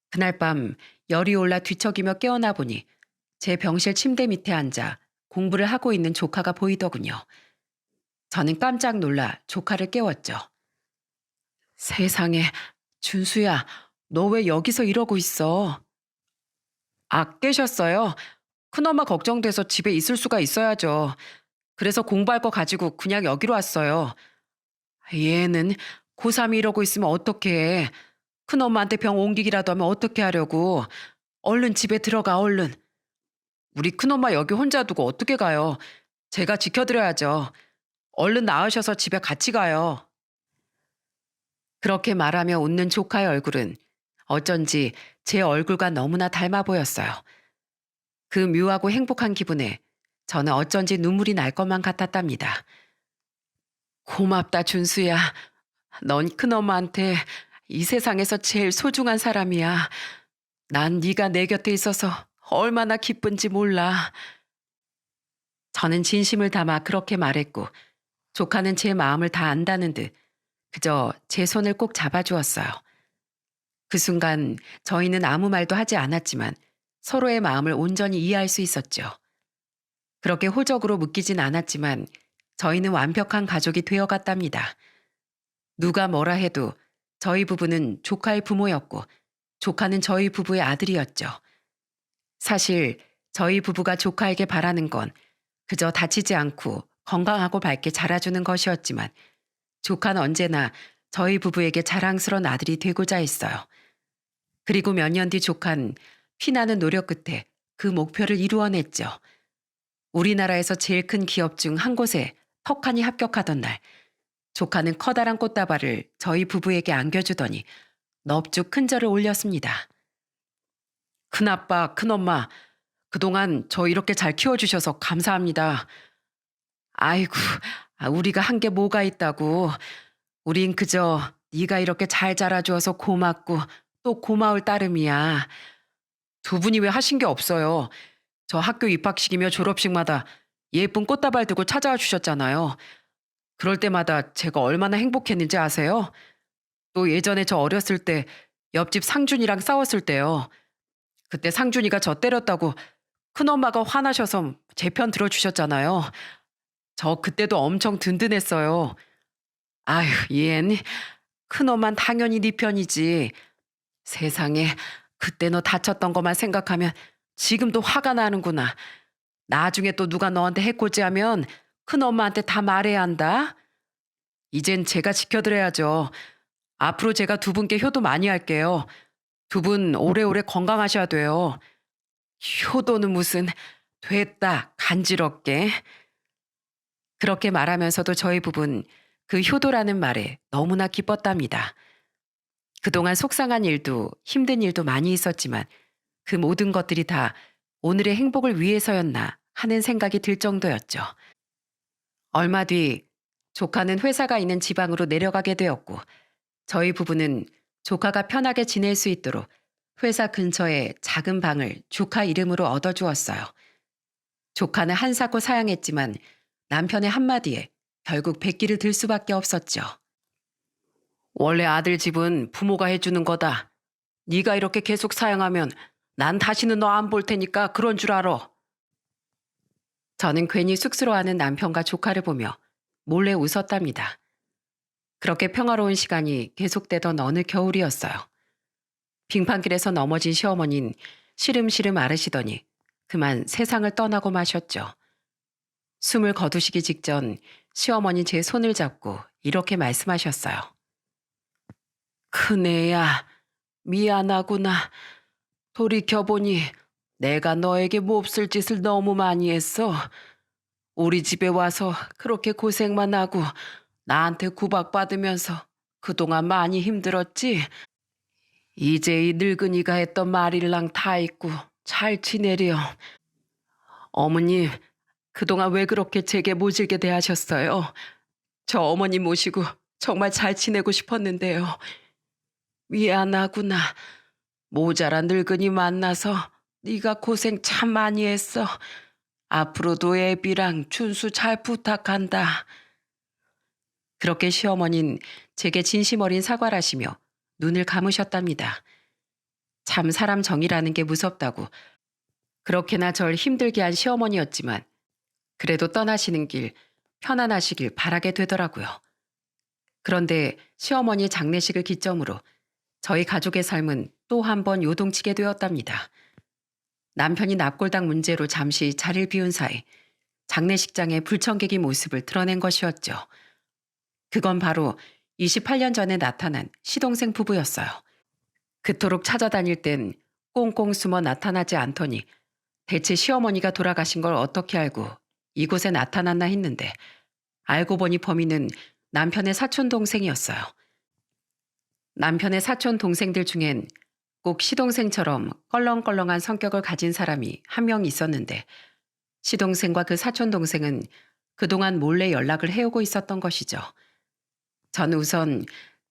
그날 밤 열이 올라 뒤척이며 깨어나 보니 제 병실 침대 밑에 앉아 공부를 하고 있는 조카가 보이더군요. 저는 깜짝 놀라 조카를 깨웠죠. 세상에, 준수야, 너 왜 여기서 이러고 있어? 아, 깨셨어요? 큰엄마 걱정돼서 집에 있을 수가 있어야죠. 그래서 공부할 거 가지고 그냥 여기로 왔어요. 얘는 고3이 이러고 있으면 어떡해. 큰엄마한테 병 옮기기라도 하면 어떻게 하려고. 얼른 집에 들어가, 얼른. 우리 큰엄마 여기 혼자 두고 어떻게 가요. 제가 지켜드려야죠. 얼른 나으셔서 집에 같이 가요. 그렇게 말하며 웃는 조카의 얼굴은 어쩐지 제 얼굴과 너무나 닮아 보였어요. 그 묘하고 행복한 기분에 저는 어쩐지 눈물이 날 것만 같았답니다. 고맙다, 준수야. 넌 큰엄마한테 이 세상에서 제일 소중한 사람이야. 난 네가 내 곁에 있어서 얼마나 기쁜지 몰라. 저는 진심을 담아 그렇게 말했고 조카는 제 마음을 다 안다는 듯 그저 제 손을 꼭 잡아주었어요. 그 순간 저희는 아무 말도 하지 않았지만 서로의 마음을 온전히 이해할 수 있었죠. 그렇게 호적으로 묶이진 않았지만 저희는 완벽한 가족이 되어갔답니다. 누가 뭐라 해도 저희 부부는 조카의 부모였고 조카는 저희 부부의 아들이었죠. 사실 저희 부부가 조카에게 바라는 건 그저 다치지 않고 건강하고 밝게 자라주는 것이었지만 조카는 언제나 저희 부부에게 자랑스러운 아들이 되고자 했어요. 그리고 몇 년 뒤 조카는 피나는 노력 끝에 그 목표를 이루어냈죠. 우리나라에서 제일 큰 기업 중 한 곳에 턱하니 합격하던 날 조카는 커다란 꽃다발을 저희 부부에게 안겨주더니 넙죽 큰절을 올렸습니다. 큰아빠, 큰엄마, 그동안 저 이렇게 잘 키워주셔서 감사합니다. 아이고, 우리가 한 게 뭐가 있다고. 우린 그저 네가 이렇게 잘 자라주어서 고맙고 또 고마울 따름이야. 두 분이 왜 하신 게 없어요. 저 학교 입학식이며 졸업식마다 예쁜 꽃다발 들고 찾아와 주셨잖아요. 그럴 때마다 제가 얼마나 행복했는지 아세요? 또 예전에 저 어렸을 때 옆집 상준이랑 싸웠을 때요. 그때 상준이가 저 때렸다고 큰엄마가 화나셔서 제 편 들어주셨잖아요. 저 그때도 엄청 든든했어요. 아휴, 얜 큰엄만 당연히 네 편이지. 세상에, 그때 너 다쳤던 것만 생각하면 지금도 화가 나는구나. 나중에 또 누가 너한테 해코지하면 큰엄마한테 다 말해야 한다. 이젠 제가 지켜드려야죠. 앞으로 제가 두 분께 효도 많이 할게요. 두 분 오래오래 건강하셔야 돼요. 효도는 무슨, 됐다, 간지럽게. 그렇게 말하면서도 저희 부부는 그 효도라는 말에 너무나 기뻤답니다. 그동안 속상한 일도 힘든 일도 많이 있었지만 그 모든 것들이 다 오늘의 행복을 위해서였나 하는 생각이 들 정도였죠. 얼마 뒤 조카는 회사가 있는 지방으로 내려가게 되었고 저희 부부는 조카가 편하게 지낼 수 있도록 회사 근처에 작은 방을 조카 이름으로 얻어주었어요. 조카는 한사코 사양했지만 남편의 한마디에 결국 백기를 들 수밖에 없었죠. 원래 아들 집은 부모가 해주는 거다. 네가 이렇게 계속 사양하면 난 다시는 너 안 볼 테니까 그런 줄 알아. 저는 괜히 쑥스러워하는 남편과 조카를 보며 몰래 웃었답니다. 그렇게 평화로운 시간이 계속되던 어느 겨울이었어요. 빙판길에서 넘어진 시어머니는 시름시름 앓으시더니 그만 세상을 떠나고 마셨죠. 숨을 거두시기 직전 시어머니 제 손을 잡고 이렇게 말씀하셨어요. 큰애야, 미안하구나. 돌이켜보니 내가 너에게 몹쓸 짓을 너무 많이 했어. 우리 집에 와서 그렇게 고생만 하고 나한테 구박받으면서 그동안 많이 힘들었지. 이제 이 늙은이가 했던 말일랑 다 잊고 잘 지내렴. 어머님, 그동안 왜 그렇게 제게 모질게 대하셨어요? 저 어머님 모시고 정말 잘 지내고 싶었는데요. 미안하구나. 모자란 늙은이 만나서 네가 고생 참 많이 했어. 앞으로도 애비랑 준수 잘 부탁한다. 그렇게 시어머니는 제게 진심 어린 사과를 하시며 눈을 감으셨답니다. 참 사람 정이라는 게 무섭다고 그렇게나 절 힘들게 한 시어머니였지만 그래도 떠나시는 길 편안하시길 바라게 되더라고요. 그런데 시어머니의 장례식을 기점으로 저희 가족의 삶은 또 한 번 요동치게 되었답니다. 남편이 납골당 문제로 잠시 자리를 비운 사이 장례식장의 불청객의 모습을 드러낸 것이었죠. 그건 바로 28년 전에 나타난 시동생 부부였어요. 그토록 찾아다닐 땐 꽁꽁 숨어 나타나지 않더니 대체 시어머니가 돌아가신 걸 어떻게 알고 이곳에 나타났나 했는데 알고 보니 범인은 남편의 사촌 동생이었어요. 남편의 사촌 동생들 중엔 꼭 시동생처럼 껄렁껄렁한 성격을 가진 사람이 한 명 있었는데 시동생과 그 사촌 동생은 그동안 몰래 연락을 해오고 있었던 것이죠. 저는 우선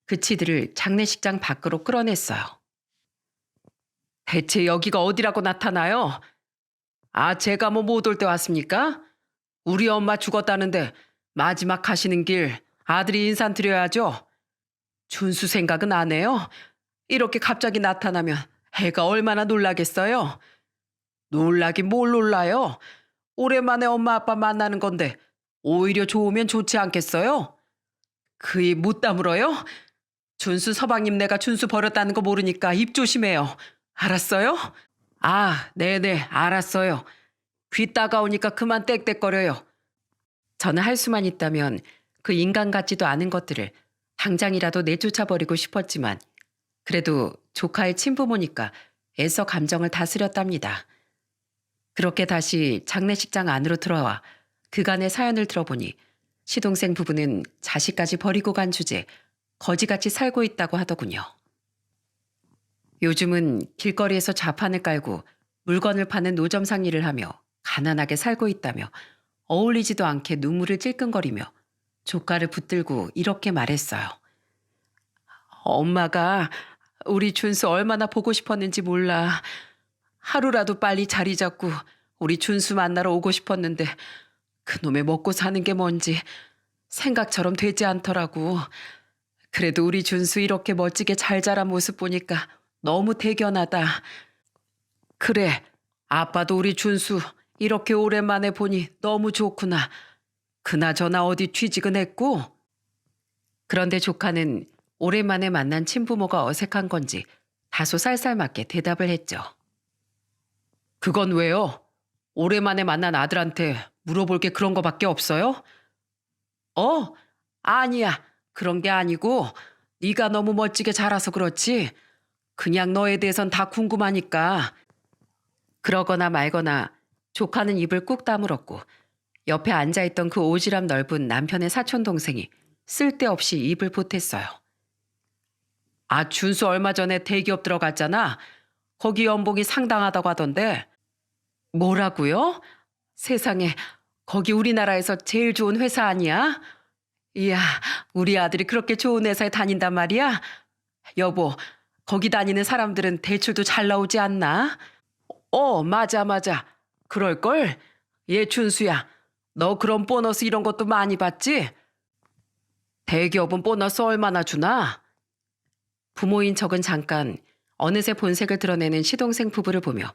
그 치들을 장례식장 밖으로 끌어냈어요. 대체 여기가 어디라고 나타나요? 아, 제가 뭐 못 올 때 왔습니까? 우리 엄마 죽었다는데 마지막 가시는 길 아들이 인사 드려야죠. 준수 생각은 안 해요? 이렇게 갑자기 나타나면 애가 얼마나 놀라겠어요? 놀라긴 뭘 놀라요? 오랜만에 엄마 아빠 만나는 건데 오히려 좋으면 좋지 않겠어요? 그 입 못 다물어요? 준수 서방님 내가 준수 버렸다는 거 모르니까 입 조심해요. 알았어요? 아, 네네, 알았어요. 귀 따가우니까 그만 떽떽거려요. 저는 할 수만 있다면 그 인간 같지도 않은 것들을 당장이라도 내쫓아버리고 싶었지만 그래도 조카의 친부모니까 애써 감정을 다스렸답니다. 그렇게 다시 장례식장 안으로 들어와 그간의 사연을 들어보니 시동생 부부는 자식까지 버리고 간 주제 거지같이 살고 있다고 하더군요. 요즘은 길거리에서 좌판을 깔고 물건을 파는 노점상 일을 하며 가난하게 살고 있다며 어울리지도 않게 눈물을 찔끔거리며 조카를 붙들고 이렇게 말했어요. 엄마가 우리 준수 얼마나 보고 싶었는지 몰라. 하루라도 빨리 자리 잡고 우리 준수 만나러 오고 싶었는데 그놈의 먹고 사는 게 뭔지 생각처럼 되지 않더라고. 그래도 우리 준수 이렇게 멋지게 잘 자란 모습 보니까 너무 대견하다. 그래, 아빠도 우리 준수 이렇게 오랜만에 보니 너무 좋구나. 그나저나 어디 취직은 했고? 그런데 조카는 오랜만에 만난 친부모가 어색한 건지 다소 쌀쌀맞게 대답을 했죠. 그건 왜요? 오랜만에 만난 아들한테 물어볼 게 그런 거밖에 없어요? 아니야. 그런 게 아니고 네가 너무 멋지게 자라서 그렇지. 그냥 너에 대해선 다 궁금하니까. 그러거나 말거나 조카는 입을 꾹 다물었고 옆에 앉아있던 그 오지랖 넓은 남편의 사촌 동생이 쓸데없이 입을 보탰어요. 아, 준수 얼마 전에 대기업 들어갔잖아. 거기 연봉이 상당하다고 하던데. 뭐라고요? 세상에, 거기 우리나라에서 제일 좋은 회사 아니야? 이야, 우리 아들이 그렇게 좋은 회사에 다닌단 말이야? 여보, 거기 다니는 사람들은 대출도 잘 나오지 않나? 맞아, 맞아. 그럴걸? 얘 준수야, 너 그런 보너스 이런 것도 많이 받지? 대기업은 보너스 얼마나 주나? 부모인 척은 잠깐 어느새 본색을 드러내는 시동생 부부를 보며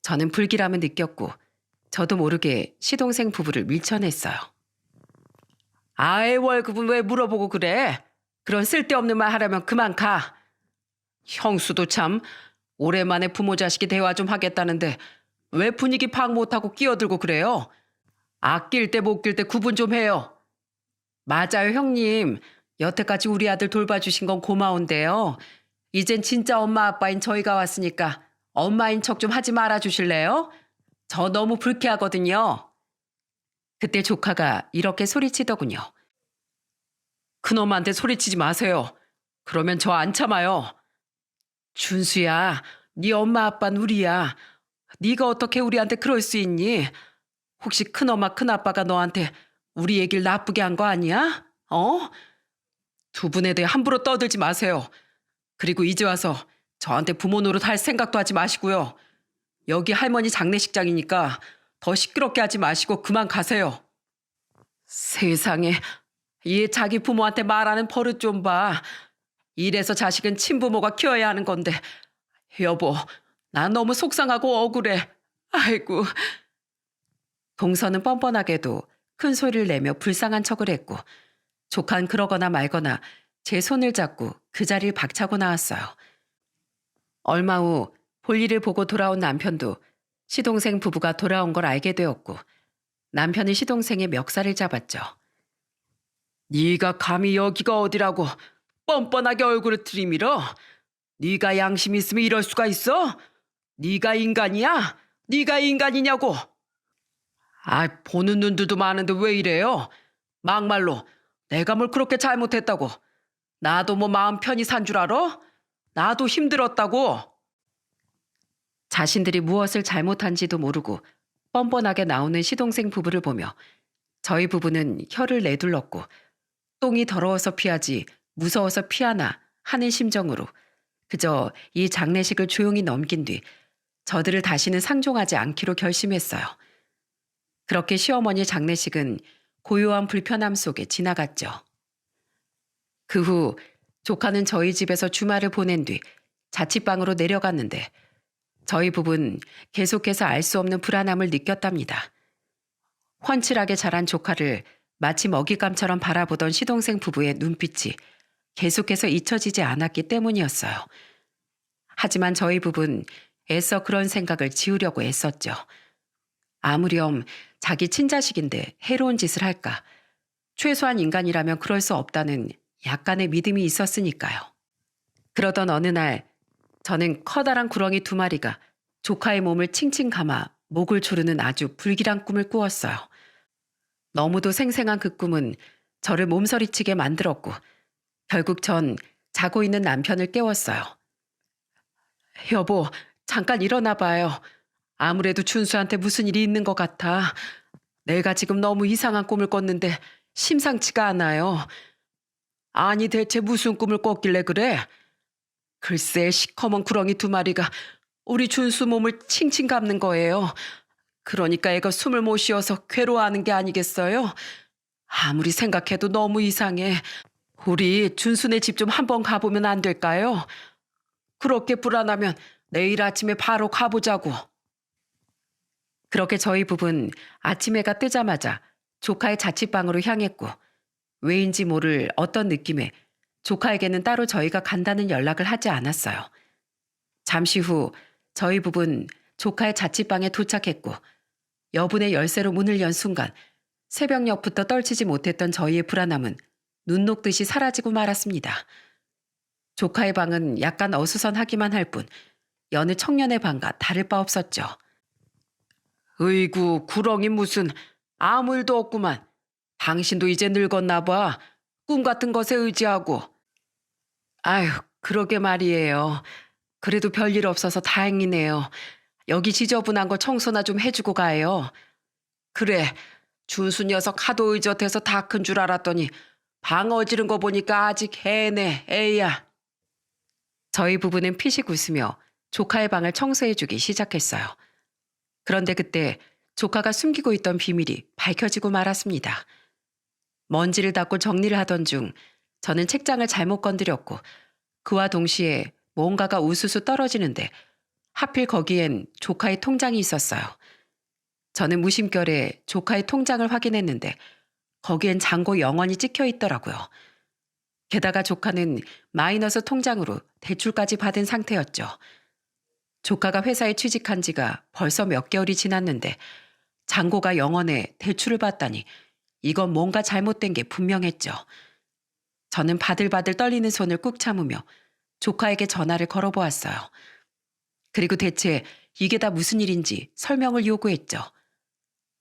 저는 불길함을 느꼈고 저도 모르게 시동생 부부를 밀쳐냈어요. 아이, 월급은 왜 물어보고 그래? 그런 쓸데없는 말 하려면 그만 가. 형수도 참 오랜만에 부모 자식이 대화 좀 하겠다는데 왜 분위기 파악 못하고 끼어들고 그래요? 아낄 때 못 낄 때 구분 좀 해요. 맞아요, 형님. 여태까지 우리 아들 돌봐주신 건 고마운데요. 이젠 진짜 엄마 아빠인 저희가 왔으니까 엄마인 척 좀 하지 말아 주실래요? 저 너무 불쾌하거든요. 그때 조카가 이렇게 소리치더군요. 큰엄마한테 소리치지 마세요. 그러면 저 안 참아요. 준수야, 네 엄마 아빠는 우리야. 네가 어떻게 우리한테 그럴 수 있니? 혹시 큰엄마 큰아빠가 너한테 우리 얘기를 나쁘게 한 거 아니야? 어? 두 분에 대해 함부로 떠들지 마세요. 그리고 이제 와서 저한테 부모 노릇 할 생각도 하지 마시고요. 여기 할머니 장례식장이니까 더 시끄럽게 하지 마시고 그만 가세요. 세상에, 얘 자기 부모한테 말하는 버릇 좀 봐. 이래서 자식은 친부모가 키워야 하는 건데. 여보, 난 너무 속상하고 억울해. 아이고. 동서는 뻔뻔하게도 큰 소리를 내며 불쌍한 척을 했고, 조카는 그러거나 말거나 제 손을 잡고 그 자리를 박차고 나왔어요. 얼마 후 볼일을 보고 돌아온 남편도 시동생 부부가 돌아온 걸 알게 되었고, 남편이 시동생의 멱살을 잡았죠. 네가 감히 여기가 어디라고 뻔뻔하게 얼굴을 들이밀어? 네가 양심 있으면 이럴 수가 있어? 네가 인간이야? 네가 인간이냐고? 아, 보는 눈들도 많은데 왜 이래요? 막말로 내가 뭘 그렇게 잘못했다고. 나도 뭐 마음 편히 산 줄 알아? 나도 힘들었다고. 자신들이 무엇을 잘못한지도 모르고 뻔뻔하게 나오는 시동생 부부를 보며 저희 부부는 혀를 내둘렀고, 똥이 더러워서 피하지 무서워서 피하나 하는 심정으로 그저 이 장례식을 조용히 넘긴 뒤 저들을 다시는 상종하지 않기로 결심했어요. 그렇게 시어머니 장례식은 고요한 불편함 속에 지나갔죠. 그 후 조카는 저희 집에서 주말을 보낸 뒤 자취방으로 내려갔는데, 저희 부부는 계속해서 알 수 없는 불안함을 느꼈답니다. 훤칠하게 자란 조카를 마치 먹잇감처럼 바라보던 시동생 부부의 눈빛이 계속해서 잊혀지지 않았기 때문이었어요. 하지만 저희 부부는 애써 그런 생각을 지우려고 애썼죠. 아무렴 자기 친자식인데 해로운 짓을 할까? 최소한 인간이라면 그럴 수 없다는 약간의 믿음이 있었으니까요. 그러던 어느 날 저는 커다란 구렁이 두 마리가 조카의 몸을 칭칭 감아 목을 조르는 아주 불길한 꿈을 꾸었어요. 너무도 생생한 그 꿈은 저를 몸서리치게 만들었고, 결국 전 자고 있는 남편을 깨웠어요. 여보, 잠깐 일어나 봐요. 아무래도 준수한테 무슨 일이 있는 것 같아. 내가 지금 너무 이상한 꿈을 꿨는데 심상치가 않아요. 아니, 대체 무슨 꿈을 꿨길래 그래? 글쎄, 시커먼 구렁이 두 마리가 우리 준수 몸을 칭칭 감는 거예요. 그러니까 애가 숨을 못 쉬어서 괴로워하는 게 아니겠어요? 아무리 생각해도 너무 이상해. 우리 준수네 집 좀 한번 가보면 안 될까요? 그렇게 불안하면 내일 아침에 바로 가보자고. 그렇게 저희 부부는 아침 해가 뜨자마자 조카의 자취방으로 향했고, 왜인지 모를 어떤 느낌에 조카에게는 따로 저희가 간다는 연락을 하지 않았어요. 잠시 후 저희 부부는 조카의 자취방에 도착했고, 여분의 열쇠로 문을 연 순간 새벽녘부터 떨치지 못했던 저희의 불안함은 눈 녹듯이 사라지고 말았습니다. 조카의 방은 약간 어수선하기만 할 뿐 여느 청년의 방과 다를 바 없었죠. 으이구, 구렁이 무슨, 아무 일도 없구만. 당신도 이제 늙었나 봐. 꿈 같은 것에 의지하고. 아휴, 그러게 말이에요. 그래도 별일 없어서 다행이네요. 여기 지저분한 거 청소나 좀 해주고 가요. 그래, 준수 녀석 하도 의젓해서 다 큰 줄 알았더니 방 어지른 거 보니까 아직 애네, 애야. 저희 부부는 피식 웃으며 조카의 방을 청소해주기 시작했어요. 그런데 그때 조카가 숨기고 있던 비밀이 밝혀지고 말았습니다. 먼지를 닦고 정리를 하던 중 저는 책장을 잘못 건드렸고, 그와 동시에 뭔가가 우수수 떨어지는데 하필 거기엔 조카의 통장이 있었어요. 저는 무심결에 조카의 통장을 확인했는데 거기엔 잔고 영원히 찍혀 있더라고요. 게다가 조카는 마이너스 통장으로 대출까지 받은 상태였죠. 조카가 회사에 취직한 지가 벌써 몇 개월이 지났는데 잔고가 영원에 대출을 받다니 이건 뭔가 잘못된 게 분명했죠. 저는 바들바들 떨리는 손을 꾹 참으며 조카에게 전화를 걸어보았어요. 그리고 대체 이게 다 무슨 일인지 설명을 요구했죠.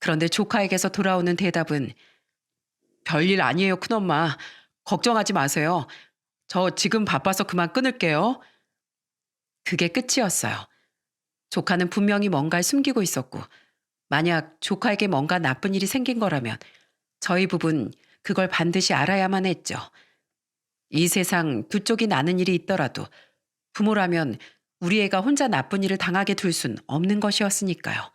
그런데 조카에게서 돌아오는 대답은 별일 아니에요, 큰엄마. 걱정하지 마세요. 저 지금 바빠서 그만 끊을게요. 그게 끝이었어요. 조카는 분명히 뭔가를 숨기고 있었고 만약 조카에게 뭔가 나쁜 일이 생긴 거라면 저희 부부는 그걸 반드시 알아야만 했죠. 이 세상 두 쪽이 나는 일이 있더라도 부모라면 우리 애가 혼자 나쁜 일을 당하게 둘 순 없는 것이었으니까요.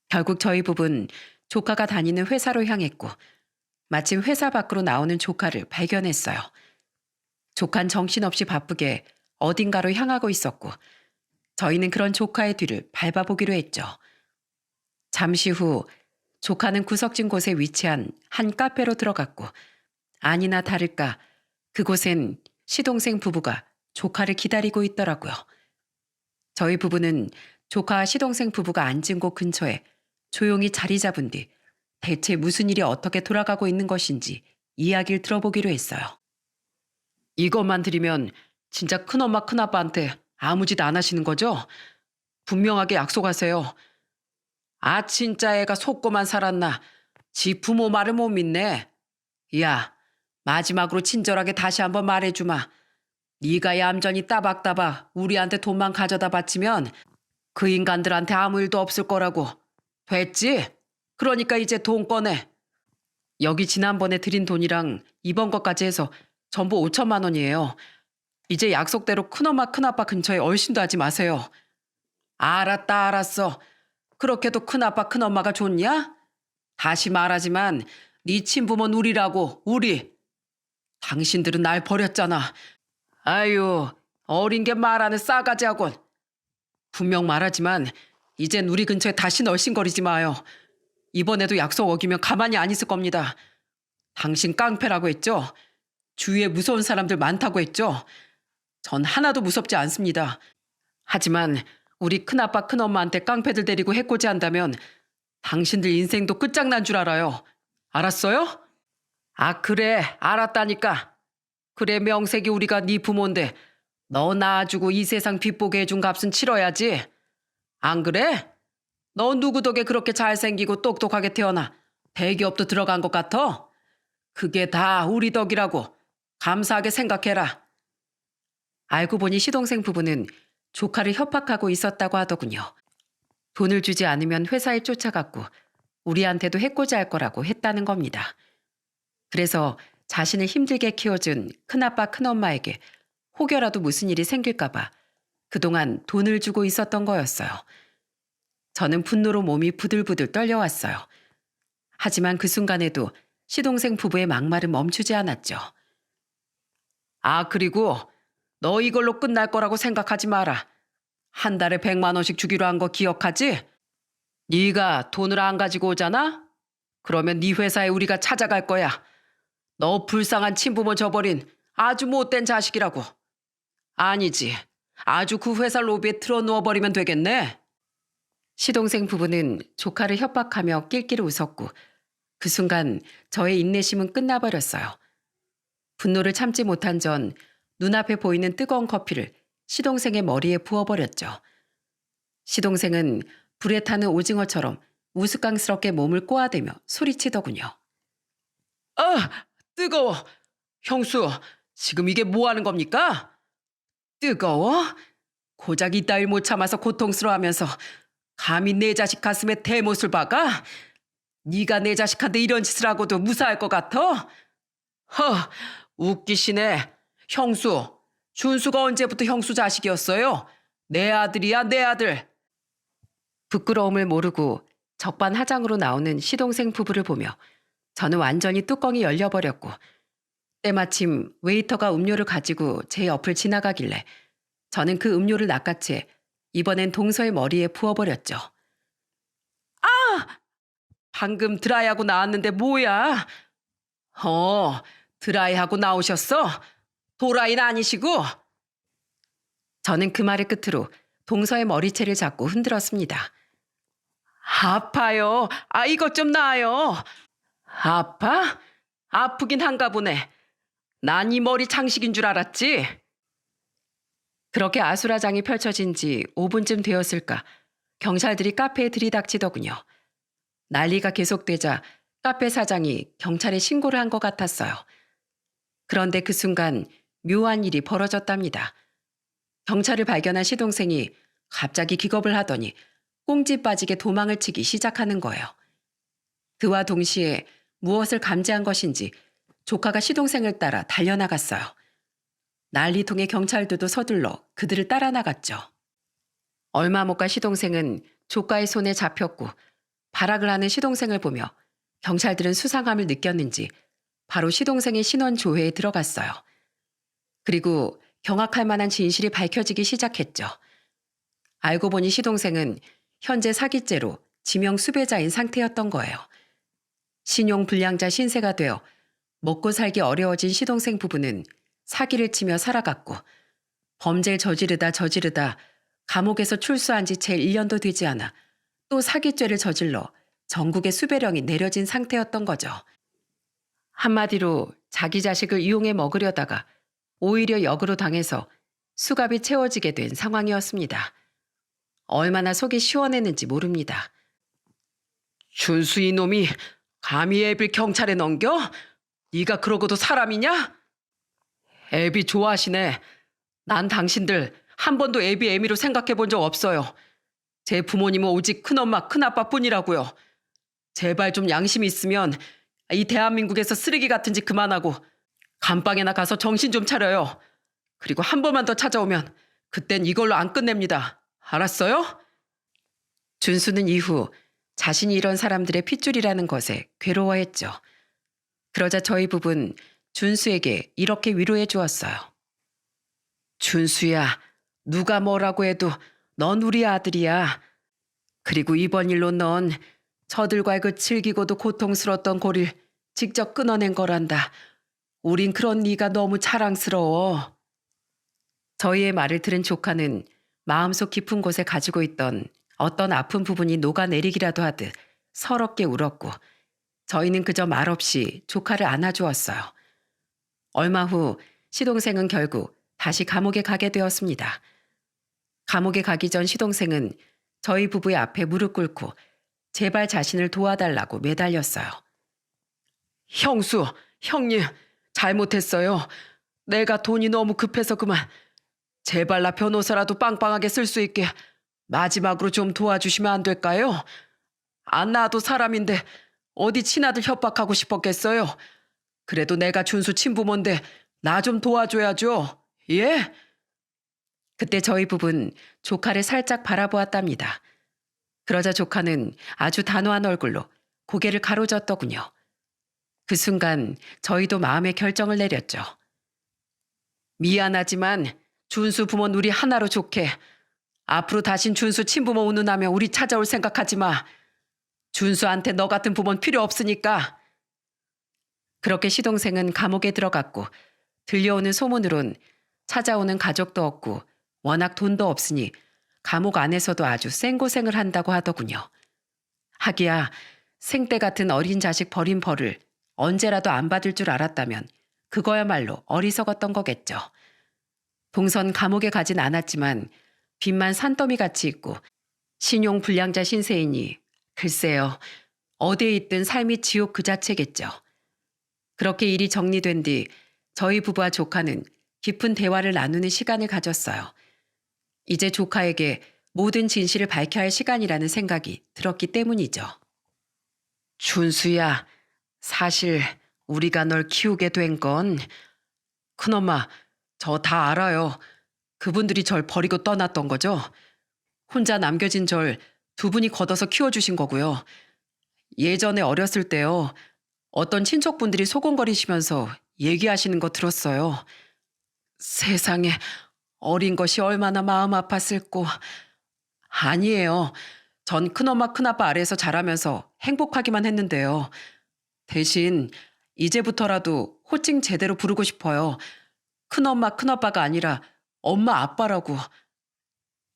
결국 저희 부부는 조카가 다니는 회사로 향했고 마침 회사 밖으로 나오는 조카를 발견했어요. 조카는 정신없이 바쁘게 어딘가로 향하고 있었고 저희는 그런 조카의 뒤를 밟아보기로 했죠. 잠시 후 조카는 구석진 곳에 위치한 한 카페로 들어갔고 아니나 다를까 그곳엔 시동생 부부가 조카를 기다리고 있더라고요. 저희 부부는 조카와 시동생 부부가 앉은 곳 근처에 조용히 자리 잡은 뒤 대체 무슨 일이 어떻게 돌아가고 있는 것인지 이야기를 들어보기로 했어요. 이것만 들으면 진짜 큰엄마 큰아빠한테 아무 짓 안 하시는 거죠? 분명하게 약속하세요. 아 진짜 애가 속고만 살았나. 지 부모 말을 못 믿네. 야 마지막으로 친절하게 다시 한번 말해주마. 네가 얌전히 따박따박 우리한테 돈만 가져다 바치면 그 인간들한테 아무 일도 없을 거라고. 됐지? 그러니까 이제 돈 꺼내. 여기 지난번에 드린 돈이랑 이번 것까지 해서 전부 5천만 원이에요. 이제 약속대로 큰엄마 큰아빠 근처에 얼씬도 하지 마세요. 알았다 알았어. 그렇게도 큰아빠 큰엄마가 좋냐? 다시 말하지만 네 친부모는 우리라고 우리. 당신들은 날 버렸잖아. 아유 어린 게 말하는 싸가지하곤. 분명 말하지만 이젠 우리 근처에 다시 얼씬거리지 마요. 이번에도 약속 어기면 가만히 안 있을 겁니다. 당신 깡패라고 했죠? 주위에 무서운 사람들 많다고 했죠? 전 하나도 무섭지 않습니다. 하지만 우리 큰아빠 큰엄마한테 깡패들 데리고 해코지 한다면 당신들 인생도 끝장난 줄 알아요. 알았어요? 아 그래 알았다니까. 그래 명색이 우리가 네 부모인데 너 낳아주고 이 세상 빚보게 해준 값은 치러야지. 안 그래? 너 누구 덕에 그렇게 잘생기고 똑똑하게 태어나 대기업도 들어간 것 같아? 그게 다 우리 덕이라고 감사하게 생각해라. 알고 보니 시동생 부부는 조카를 협박하고 있었다고 하더군요. 돈을 주지 않으면 회사에 쫓아갔고 우리한테도 해코지할 거라고 했다는 겁니다. 그래서 자신을 힘들게 키워준 큰아빠 큰엄마에게 혹여라도 무슨 일이 생길까 봐 그동안 돈을 주고 있었던 거였어요. 저는 분노로 몸이 부들부들 떨려왔어요. 하지만 그 순간에도 시동생 부부의 막말은 멈추지 않았죠. 아 그리고 너 이걸로 끝날 거라고 생각하지 마라. 한 달에 100만 원씩 주기로 한 거 기억하지? 네가 돈을 안 가지고 오잖아? 그러면 네 회사에 우리가 찾아갈 거야. 너 불쌍한 친부모 저버린 아주 못된 자식이라고. 아니지. 아주 그 회사 로비에 틀어누워버리면 되겠네. 시동생 부부는 조카를 협박하며 낄낄 웃었고 그 순간 저의 인내심은 끝나버렸어요. 분노를 참지 못한 전 눈앞에 보이는 뜨거운 커피를 시동생의 머리에 부어버렸죠. 시동생은 불에 타는 오징어처럼 우스꽝스럽게 몸을 꼬아대며 소리치더군요. 아, 뜨거워. 형수, 지금 이게 뭐 하는 겁니까? 뜨거워? 고작 이따위 못 참아서 고통스러워하면서 감히 내 자식 가슴에 대못을 박아? 네가 내 자식한테 이런 짓을 하고도 무사할 것 같아? 허, 웃기시네. 형수, 준수가 언제부터 형수 자식이었어요? 내 아들이야, 내 아들. 부끄러움을 모르고 적반하장으로 나오는 시동생 부부를 보며 저는 완전히 뚜껑이 열려버렸고 때마침 웨이터가 음료를 가지고 제 옆을 지나가길래 저는 그 음료를 낚아채 이번엔 동서의 머리에 부어버렸죠. 아! 방금 드라이하고 나왔는데 뭐야? 드라이하고 나오셨어? 도라이는 아니시고? 저는 그 말을 끝으로 동서의 머리채를 잡고 흔들었습니다. 아파요. 아, 이것 좀 놔요. 아파? 아프긴 한가 보네. 난 이 머리 장식인 줄 알았지. 그렇게 아수라장이 펼쳐진 지 5분쯤 되었을까 경찰들이 카페에 들이닥치더군요. 난리가 계속되자 카페 사장이 경찰에 신고를 한 것 같았어요. 그런데 그 순간 묘한 일이 벌어졌답니다. 경찰을 발견한 시동생이 갑자기 기겁을 하더니 꽁지 빠지게 도망을 치기 시작하는 거예요. 그와 동시에 무엇을 감지한 것인지 조카가 시동생을 따라 달려나갔어요. 난리통에 경찰들도 서둘러 그들을 따라 나갔죠. 얼마 못 가 시동생은 조카의 손에 잡혔고 발악을 하는 시동생을 보며 경찰들은 수상함을 느꼈는지 바로 시동생의 신원 조회에 들어갔어요. 그리고 경악할 만한 진실이 밝혀지기 시작했죠. 알고 보니 시동생은 현재 사기죄로 지명 수배자인 상태였던 거예요. 신용 불량자 신세가 되어 먹고 살기 어려워진 시동생 부부는 사기를 치며 살아갔고 범죄를 저지르다 감옥에서 출소한 지 채 1년도 되지 않아 또 사기죄를 저질러 전국에 수배령이 내려진 상태였던 거죠. 한마디로 자기 자식을 이용해 먹으려다가 오히려 역으로 당해서 수갑이 채워지게 된 상황이었습니다. 얼마나 속이 시원했는지 모릅니다. 준수 이놈이 감히 애비를 경찰에 넘겨? 네가 그러고도 사람이냐? 애비 좋아하시네. 난 당신들 한 번도 애비 애미로 생각해 본 적 없어요. 제 부모님은 오직 큰엄마 큰아빠뿐이라고요. 제발 좀 양심이 있으면 이 대한민국에서 쓰레기 같은 짓 그만하고 감방에나 가서 정신 좀 차려요. 그리고 한 번만 더 찾아오면 그땐 이걸로 안 끝냅니다. 알았어요? 준수는 이후 자신이 이런 사람들의 핏줄이라는 것에 괴로워했죠. 그러자 저희 부부는 준수에게 이렇게 위로해 주었어요. 준수야, 누가 뭐라고 해도 넌 우리 아들이야. 그리고 이번 일로 넌 저들과의 그 질기고도 고통스러웠던 고리를 직접 끊어낸 거란다. 우린 그런 네가 너무 자랑스러워. 저희의 말을 들은 조카는 마음속 깊은 곳에 가지고 있던 어떤 아픈 부분이 녹아내리기라도 하듯 서럽게 울었고 저희는 그저 말없이 조카를 안아주었어요. 얼마 후 시동생은 결국 다시 감옥에 가게 되었습니다. 감옥에 가기 전 시동생은 저희 부부의 앞에 무릎 꿇고 제발 자신을 도와달라고 매달렸어요. 형수, 형님, 잘못했어요. 내가 돈이 너무 급해서 그만. 제발 나 변호사라도 빵빵하게 쓸 수 있게 마지막으로 좀 도와주시면 안 될까요? 안 낳아도 사람인데 어디 친아들 협박하고 싶었겠어요. 그래도 내가 준수 친부모인데 나 좀 도와줘야죠. 예? 그때 저희 부부는 조카를 살짝 바라보았답니다. 그러자 조카는 아주 단호한 얼굴로 고개를 가로젓더군요. 그 순간 저희도 마음의 결정을 내렸죠. 미안하지만 준수 부모는 우리 하나로 좋게. 앞으로 다신 준수 친부모 운운하며 우리 찾아올 생각하지 마. 준수한테 너 같은 부모는 필요 없으니까. 그렇게 시동생은 감옥에 들어갔고 들려오는 소문으론 찾아오는 가족도 없고 워낙 돈도 없으니 감옥 안에서도 아주 생고생을 한다고 하더군요. 하기야 생때 같은 어린 자식 버린 벌을 언제라도 안 받을 줄 알았다면 그거야말로 어리석었던 거겠죠. 동선 감옥에 가진 않았지만 빚만 산더미같이 있고 신용 불량자 신세이니 글쎄요. 어디에 있든 삶이 지옥 그 자체겠죠. 그렇게 일이 정리된 뒤 저희 부부와 조카는 깊은 대화를 나누는 시간을 가졌어요. 이제 조카에게 모든 진실을 밝혀야 할 시간이라는 생각이 들었기 때문이죠. 준수야, 사실 우리가 널 키우게 된 건 큰엄마, 저 다 알아요. 그분들이 절 버리고 떠났던 거죠. 혼자 남겨진 절 두 분이 걷어서 키워주신 거고요. 예전에 어렸을 때요. 어떤 친척분들이 소곤거리시면서 얘기하시는 거 들었어요. 세상에 어린 것이 얼마나 마음 아팠을꼬. 아니에요. 전 큰엄마 큰아빠 아래에서 자라면서 행복하기만 했는데요. 대신 이제부터라도 호칭 제대로 부르고 싶어요. 큰엄마 큰아빠가 아니라 엄마 아빠라고.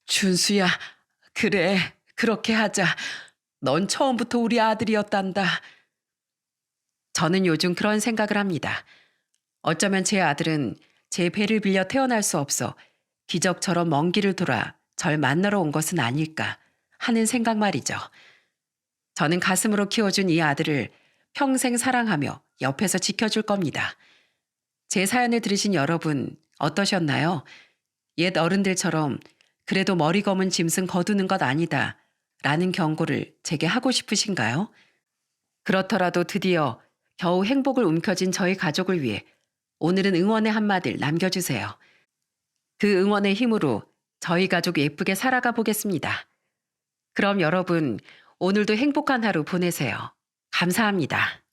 준수야, 그래 그렇게 하자. 넌 처음부터 우리 아들이었단다. 저는 요즘 그런 생각을 합니다. 어쩌면 제 아들은 제 배를 빌려 태어날 수 없어 기적처럼 먼 길을 돌아 절 만나러 온 것은 아닐까 하는 생각 말이죠. 저는 가슴으로 키워준 이 아들을 평생 사랑하며 옆에서 지켜줄 겁니다. 제 사연을 들으신 여러분 어떠셨나요? 옛 어른들처럼 그래도 머리 검은 짐승 거두는 것 아니다 라는 경고를 제게 하고 싶으신가요? 그렇더라도 드디어 겨우 행복을 움켜쥔 저희 가족을 위해 오늘은 응원의 한마디를 남겨주세요. 그 응원의 힘으로 저희 가족 예쁘게 살아가 보겠습니다. 그럼 여러분, 오늘도 행복한 하루 보내세요. 감사합니다.